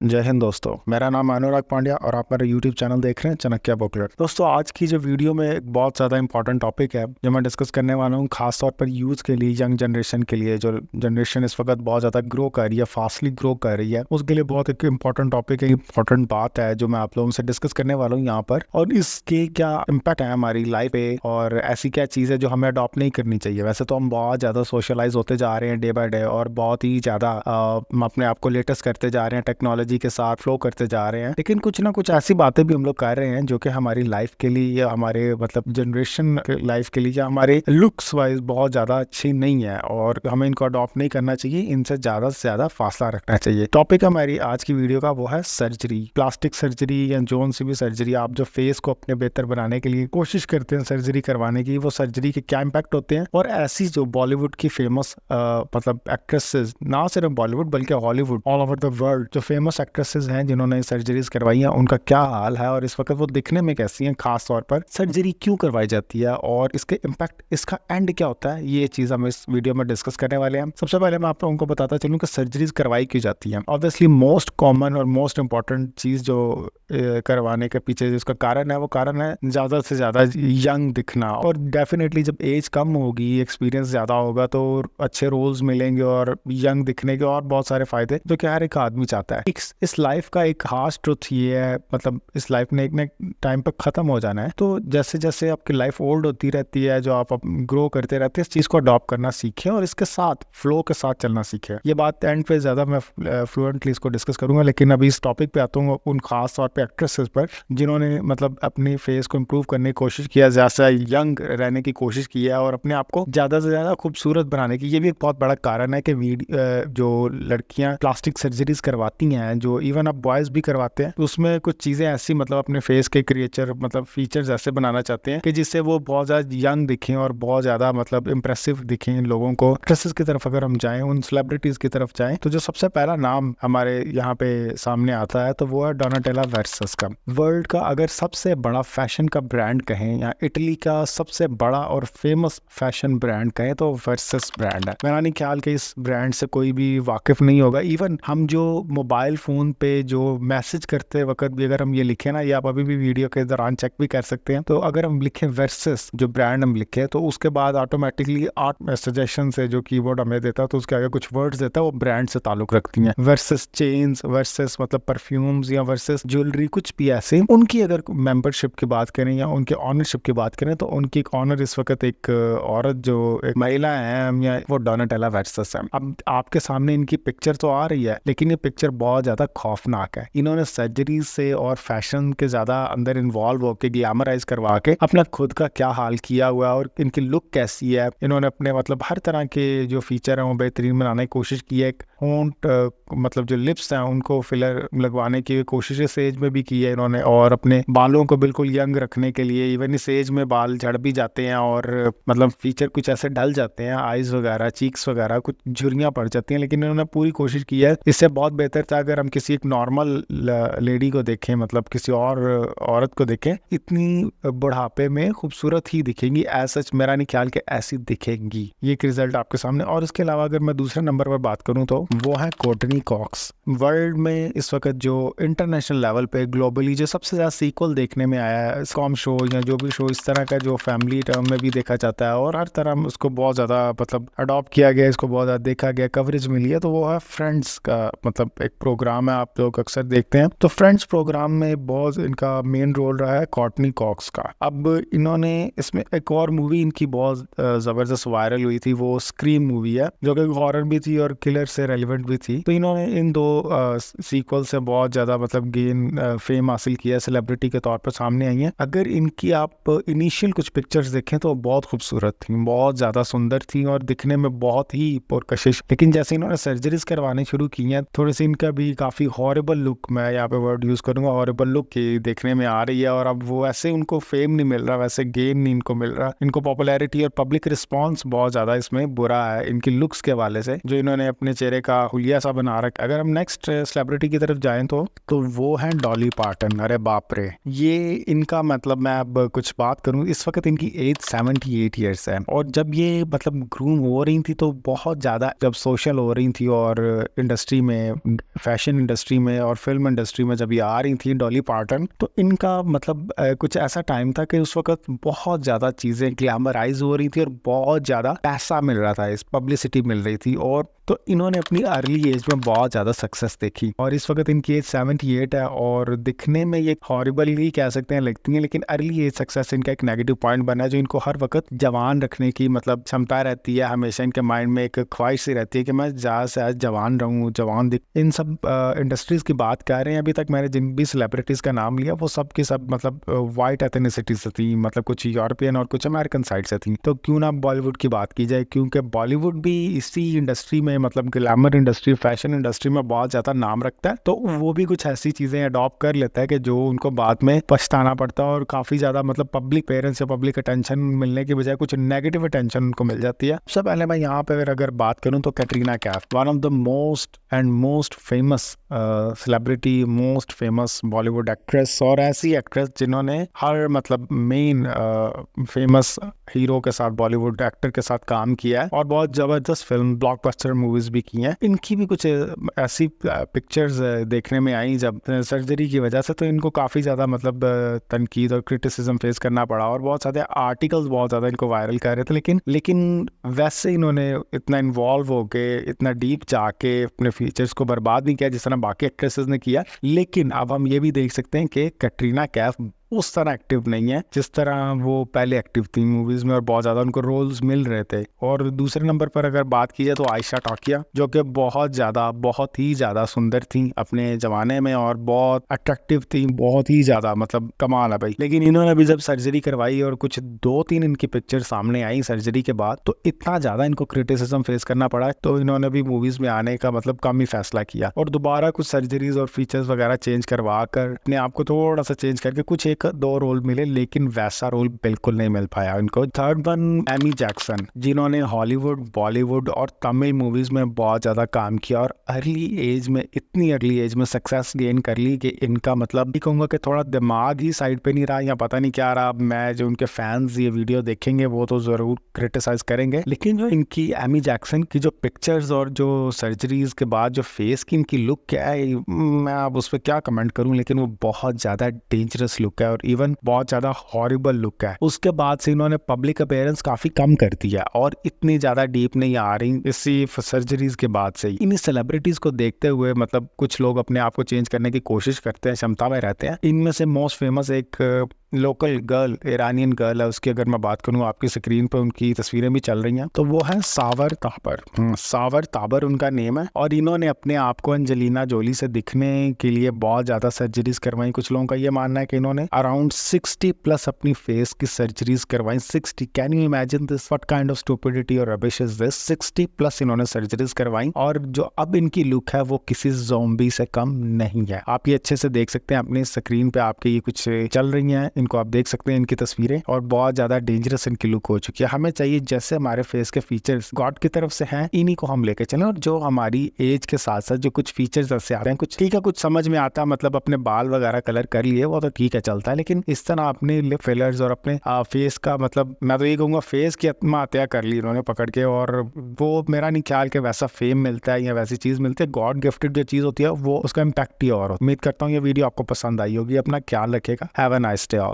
जय हिंद दोस्तों, मेरा नाम अनुराग पांड्या और आप मेरा यूट्यूब चैनल देख रहे हैं चाणक्य बुकलेट। दोस्तों, आज की जो वीडियो में एक बहुत ज़्यादा इंपॉर्टेंट टॉपिक है जो मैं डिस्कस करने वाला हूँ, खासतौर पर यूथ के लिए, यंग जनरेशन के लिए। जो जनरेशन इस वक्त बहुत ज़्यादा ग्रो कर रही है, फास्टली ग्रो कर रही है, उसके लिए बहुत एक इंपॉर्टेंट टॉपिक है, इंपॉर्टेंट बात है जो मैं आप लोगों से डिस्कस करने वाला हूँ यहाँ पर। और इसके क्या इम्पैक्ट है हमारी लाइफ पे, और ऐसी क्या चीज़ है जो हमें अडॉप्ट नहीं करनी चाहिए। वैसे तो हम बहुत ज़्यादा सोशलाइज होते जा रहे हैं डे बाय डे, और बहुत ही ज़्यादा अपने आप को लेटेस्ट करते जा रहे हैं, टेक्नोलॉजी के साथ फ्लो करते जा रहे हैं। लेकिन कुछ ना कुछ ऐसी बातें भी हम लोग कर रहे हैं जो कि हमारी लाइफ के लिए, या हमारे मतलब जनरेशन लाइफ के लिए, या हमारे लुक्स वाइज बहुत ज्यादा अच्छी नहीं है, और हमें इनको अडॉप्ट नहीं करना चाहिए। इनसे ज्यादा से ज्यादा फासला रखना चाहिए। टॉपिक हमारी आज की वीडियो का वो है सर्जरी, प्लास्टिक सर्जरी या जोन सी भी सर्जरी। आप जो फेस को अपने बेहतर बनाने के लिए कोशिश करते हैं सर्जरी करवाने की, वो सर्जरी के क्या इम्पैक्ट होते हैं, और ऐसी जो बॉलीवुड की फेमस मतलब एक्ट्रेसेस, ना सिर्फ बॉलीवुड बल्कि Hollywood, all over the world, जो फेमस एक्ट्रेसेस हैं जिन्होंने सर्जरीज करवाई हैं, उनका क्या हाल है और इस वक्त वो दिखने में कैसी हैं। खास तौर पर सर्जरी क्यों करवाई जाती है और इसके इम्पैक्ट, इसका एंड क्या होता है, ये चीज हम इस वीडियो में डिस्कस करने वाले हैं। सबसे पहले मैं आप लोगों को बताता चलूं कि सर्जरीज करवाई क्यों जाती हैं। ऑब्वियसली मोस्ट कॉमन और मोस्ट इंपॉर्टेंट चीज जो करवाने के पीछे जिसका कारण है, वो कारण है ज्यादा से ज्यादा यंग दिखना। और डेफिनेटली जब एज कम होगी, एक्सपीरियंस ज्यादा होगा, तो अच्छे रोल्स मिलेंगे और यंग दिखने के और बहुत सारे फायदे जो कि हर एक आदमी चाहता है। इस लाइफ का एक हार्श ट्रुथ ये है, मतलब इस लाइफ ने एक ना टाइम पर खत्म हो जाना है। तो जैसे जैसे आपकी लाइफ ओल्ड होती रहती है, जो आप ग्रो करते रहते हैं, इस चीज को अडॉप्ट करना सीखें और इसके साथ फ्लो के साथ चलना सीखें। ये बात एंड पे ज्यादा मैं फ्लुएंटली इसको डिस्कस करूंगा, लेकिन अभी इस टॉपिक पे आता हूँ उन खास तौर पे एक्ट्रेसेस पर जिन्होंने मतलब अपनी फेस को इम्प्रूव करने की कोशिश किया, ज्यादा यंग रहने की कोशिश की है और अपने आप को ज्यादा से ज्यादा खूबसूरत बनाने की। ये भी एक बहुत बड़ा कारण है कि जो लड़कियां प्लास्टिक सर्जरीज करवाती हैं, जो इवन अब बॉयज भी करवाते हैं, तो उसमें कुछ चीजें ऐसी मतलब अपने फेस के क्रिएचर मतलब फीचर्स ऐसे बनाना चाहते हैं कि जिससे वो बहुत ज्यादा यंग दिखें और बहुत ज्यादा मतलब इंप्रेसिव दिखें इन लोगों को। एक्ट्रेसेस की तरफ अगर हम जाएं, उन सेलिब्रिटीज की तरफ जाएं, तो जो सबसे पहला नाम हमारे यहाँ पे सामने आता है तो वो है डोनाटेला वर्सस का। वर्ल्ड का अगर सबसे बड़ा फैशन का ब्रांड कहें, या इटली का सबसे बड़ा और फेमस फैशन ब्रांड कहें, तो वर्सस ब्रांड है। मेरा नहीं ख्याल कि इस ब्रांड से कोई भी वाकिफ नहीं होगा। इवन हम जो मोबाइल फोन पे जो मैसेज करते वक्त भी अगर हम ये लिखें ना, ये आप अभी भी वीडियो के दौरान चेक भी कर सकते हैं, तो अगर हम लिखें वर्सस जो ब्रांड हम लिखे, तो उसके बाद ऑटोमेटिकली 8 सजेशन से जो कीबोर्ड हमें देता है, तो उसके आगे कुछ वर्ड्स देता है, वो ब्रांड से ताल्लुक रखती हैं। वर्सस चेन्स, वर्सस मतलब परफ्यूम्स, या वर्सस ज्वेलरी, कुछ भी ऐसे। उनकी अगर मेंबरशिप की बात करें या उनके ऑनरशिप की बात करें, तो उनकी एक ऑनर इस वक्त एक औरत जो एक महिला है, या वो डोनाटेला वर्सस है। अब आपके सामने इनकी पिक्चर तो आ रही है, लेकिन ये पिक्चर बहुत ज्यादा खौफनाक है। इन्होंने सर्जरी से और फैशन के ज्यादा अंदर इन्वॉल्व होकर ग्लैमराइज करवा के अपना खुद का क्या हाल किया हुआ है, और इनकी लुक कैसी है। इन्होंने अपने मतलब हर तरह के जो फीचर है वो बेहतरीन बनाने की कोशिश की है। होंठ मतलब जो लिप्स हैं उनको फिलर लगवाने की कोशिश इस एज में भी की है इन्होंने, और अपने बालों को बिल्कुल यंग रखने के लिए इवन इस एज में बाल झड़ भी जाते हैं, और मतलब फीचर कुछ ऐसे ढल जाते हैं, आईज वगैरह, चीक्स वगैरह कुछ झुर्रियां पड़ जाती हैं। लेकिन इन्होंने पूरी कोशिश की है। इससे बहुत बेहतर था अगर हम किसी एक नॉर्मल लेडी को देखें, मतलब किसी और औरत को देखें, इतनी बुढ़ापे में खूबसूरत ही दिखेंगी। ऐसा मेरा नहीं ख्याल कि ऐसी दिखेंगी। ये एक रिजल्ट आपके सामने। और इसके अलावा अगर मैं दूसरे नंबर पर बात करूं तो वो है कोर्टनी कॉक्स। वर्ल्ड में इस वक्त जो इंटरनेशनल लेवल पे ग्लोबली जो सबसे ज्यादा सीक्वल देखने में आया है, कॉम शो या जो भी शो इस तरह का जो फैमिली टर्म में भी देखा जाता है, और हर तरह उसको बहुत ज्यादा मतलब अडॉप्ट किया गया, इसको बहुत ज्यादा देखा गया, कवरेज मिली है, तो वो है फ्रेंड्स का मतलब एक प्रोग्राम है, आप लोग अक्सर देखते हैं। तो फ्रेंड्स प्रोग्राम में बहुत इनका मेन रोल रहा है कोर्टनी कॉक्स का। अब इन्होंने इसमें एक और मूवी इनकी बहुत जबरदस्त वायरल हुई थी, वो स्क्रीम मूवी है, जो कि हॉरर भी थी और किलर से रेलिवेंट भी थी। तो इन्होंने इन दो सीक्वल से बहुत ज्यादा मतलब गेन फेम हासिल किया, सेलिब्रिटी के तौर पर सामने आई है। अगर इनकी आप इनिशियल कुछ पिक्चर्स देखें तो बहुत खूबसूरत थी, बहुत ज्यादा सुंदर थी और दिखने में बहुत ही पुरकशिश। लेकिन जैसे इन्होंने सर्जरीज करवानी शुरू की हैं, थोड़ी सी इनका भी काफी हॉरिबल लुक, मैं यहाँ पे वर्ड यूज करूंगा, हॉरिबल लुक की देखने में आ रही है। और अब वो ऐसे उनको फेम नहीं मिल रहा, वैसे गेन नहीं इनको मिल रहा। इनको पॉपुलैरिटी और पब्लिक रिस्पॉन्स बहुत ज्यादा इसमें बुरा है इनकी लुक्स के हवाले से, जो इन्होंने अपने चेहरे का हुलिया सा बना रखा। अगर हम नेक्स्ट सेलिब्रिटी की तरफ जाएं तो वो है डॉली पार्टन। अरे बाप रे, ये इनका मतलब मैं अब कुछ बात करूं, इस वक्त इनकी एज 78 ईयर्स है। और जब ये मतलब ग्रूम हो रही थी तो बहुत ज्यादा जब सोशल हो रही थी और इंडस्ट्री में फैशन फैशन इंडस्ट्री में और फिल्म इंडस्ट्री में जब ये आ रही थी डॉली पार्टन, तो इनका मतलब कुछ ऐसा टाइम था कि उस वक्त बहुत ज़्यादा चीज़ें ग्लैमराइज हो रही थी और बहुत ज़्यादा पैसा मिल रहा था, इस पब्लिसिटी मिल रही थी, और तो इन्होंने अपनी अर्ली एज में बहुत ज़्यादा सक्सेस देखी। और इस वक्त इनकी एज 78 है और दिखने में ये हॉरिबल ही कह सकते हैं लगती हैं, लेकिन अर्ली एज सक्सेस इनका एक नेगेटिव पॉइंट बना है जो इनको हर वक्त जवान रखने की मतलब क्षमता रहती है। हमेशा इनके माइंड में एक ख्वाहिश सी रहती है कि मैं ज़्यादा से ज़्यादा जवान रहूँ, जवान दिख। इन सब इंडस्ट्रीज़ की बात कर रहे हैं, अभी तक मैंने जिन भी सेलिब्रिटीज़ का नाम लिया वो सब की सब मतलब वाइट एथनिसिटी से थी, मतलब कुछ यूरोपियन और कुछ अमेरिकन साइड से थी। तो क्यों ना बॉलीवुड की बात की जाए, क्योंकि बॉलीवुड भी इसी इंडस्ट्री में मतलब ग्लैमर इंडस्ट्री, फैशन इंडस्ट्री में बहुत ज़्यादा नाम रखता है, तो वो भी कुछ ऐसी चीज़ें अडॉप्ट कर लेता है कि जो उनको बाद में पछताना पड़ता है और काफ़ी ज़्यादा मतलब पब्लिक पेरेंट्स या पब्लिक अटेंशन मिलने की बजाय कुछ नेगेटिव अटेंशन उनको मिल जाती है। सबसे पहले मैं यहाँ पे अगर बात करूँ तो Katrina Kaif, one of the most famous celebrity, most famous Bollywood actress, और ऐसी एक्ट्रेस जिन्होंने हर मतलब मेन फेमस हीरो के साथ, बॉलीवुड एक्टर के साथ काम किया है और बहुत ज़बरदस्त फिल्म ब्लॉकबस्टर मूवीज भी की हैं। इनकी भी कुछ ऐसी पिक्चर्स देखने में आई जब सर्जरी की वजह से, तो इनको काफ़ी ज़्यादा मतलब तनकीद और क्रिटिसिज्म फेस करना पड़ा और बहुत सारे आर्टिकल्स बहुत ज़्यादा इनको वायरल कर रहे थे। लेकिन वैसे इन्होंने इतना इन्वॉल्व होके, इतना डीप जाके अपने फीचर्स को बर्बाद नहीं किया जिस तरह बाकी एक्ट्रेसेस ने किया। लेकिन अब हम ये भी देख सकते हैं कि कैटरीना कैफ उस तरह एक्टिव नहीं है जिस तरह वो पहले एक्टिव थी मूवीज में और बहुत ज़्यादा उनको रोल्स मिल रहे थे। और दूसरे नंबर पर अगर बात की जाए तो आयशा टाकिया, जो कि बहुत ही ज़्यादा सुंदर थी अपने ज़माने में और बहुत अट्रैक्टिव थी, बहुत ही ज़्यादा मतलब कमाल है भाई। लेकिन इन्होंने अभी जब सर्जरी करवाई और कुछ 2-3 इनकी पिक्चर सामने आई सर्जरी के बाद, तो इतना ज़्यादा इनको क्रिटिसिज्म फेस करना पड़ा, तो इन्होंने भी मूवीज़ में आने का मतलब कम ही फैसला किया और दोबारा कुछ सर्जरीज और फीचर्स वगैरह चेंज करवा कर अपने आप को थोड़ा सा चेंज करके कुछ 1-2 रोल मिले, लेकिन वैसा रोल बिल्कुल नहीं मिल पाया इनको। थर्ड वन एमी जैक्सन, जिन्होंने हॉलीवुड, बॉलीवुड और तमिल मूवीज में बहुत ज्यादा काम किया और इतनी अर्ली एज में सक्सेस गेन कर ली कि इनका मतलब कहूंगा कि थोड़ा दिमाग ही साइड पे नहीं रहा या पता नहीं क्या रहा। मैं जो उनके फैंस ये वीडियो देखेंगे वो तो जरूर क्रिटिसाइज करेंगे, लेकिन जो इनकी एमी जैक्सन की जो पिक्चर्स और जो सर्जरीज के बाद जो फेस की इनकी लुक क्या है, मैं अब उस पर क्या कमेंट करूं, लेकिन वो बहुत ज्यादा डेंजरस लुक है और इवन बहुत ज्यादा हॉरिबल लुक है। उसके बाद से इन्होंने पब्लिक अपीयरेंस काफी कम कर दिया और इतनी ज्यादा डीप नहीं आ रही इसी सर्जरीज के बाद से। इन सेलिब्रिटीज को देखते हुए मतलब कुछ लोग अपने आप को चेंज करने की कोशिश करते हैं, क्षमता में रहते हैं। इनमें से मोस्ट फेमस एक लोकल गर्ल, ईरानियन गर्ल है, उसकी अगर मैं बात करूं, आपकी स्क्रीन पर उनकी तस्वीरें भी चल रही हैं, तो वो है सावर ताबर। सावर ताबर उनका नेम है और इन्होंने अपने आप को एंजेलिना जोली से दिखने के लिए बहुत ज्यादा सर्जरीज करवाई। कुछ लोगों का ये मानना है कि इन्होंने अराउंड 60+ अपनी फेस की सर्जरीज करवाई। 60, can you imagine this, what kind of stupidity और रबिश इज दिस। 60+ इन्होंने सर्जरीज करवाई और जो अब इनकी लुक है वो किसी ज़ॉम्बी से कम नहीं है। आप ये अच्छे से देख सकते हैं अपनी स्क्रीन पे, आपके ये कुछ चल रही हैं, इनको आप देख सकते हैं इनकी तस्वीरें, और बहुत ज्यादा डेंजरस इनकी लुक हो चुकी है। हमें चाहिए जैसे हमारे फेस के फीचर्स गॉड की तरफ से हैं, इन्हीं को हम लेके चलें, और जो हमारी एज के साथ साथ जो कुछ फीचर्स ऐसे आते हैं, कुछ ठीक है, कुछ समझ में आता है, मतलब अपने बाल वगैरह कलर कर लिए वो तो ठीक है, चलता है, लेकिन इस तरह अपने लिप फिलर्स और अपने फेस का मतलब मैं तो ये कहूंगा फेस की आत्महत्या कर ली इन्होंने पकड़ के, और वो मेरा नहीं ख्याल कि वैसा फेम मिलता है या वैसी चीज मिलती है। गॉड गिफ्टेड जो चीज होती है वो उसका इम्पैक्ट ही और। उम्मीद करता हूँ ये वीडियो आपको पसंद आई होगी। अपना ख्याल रखेगा। Have a nice day all.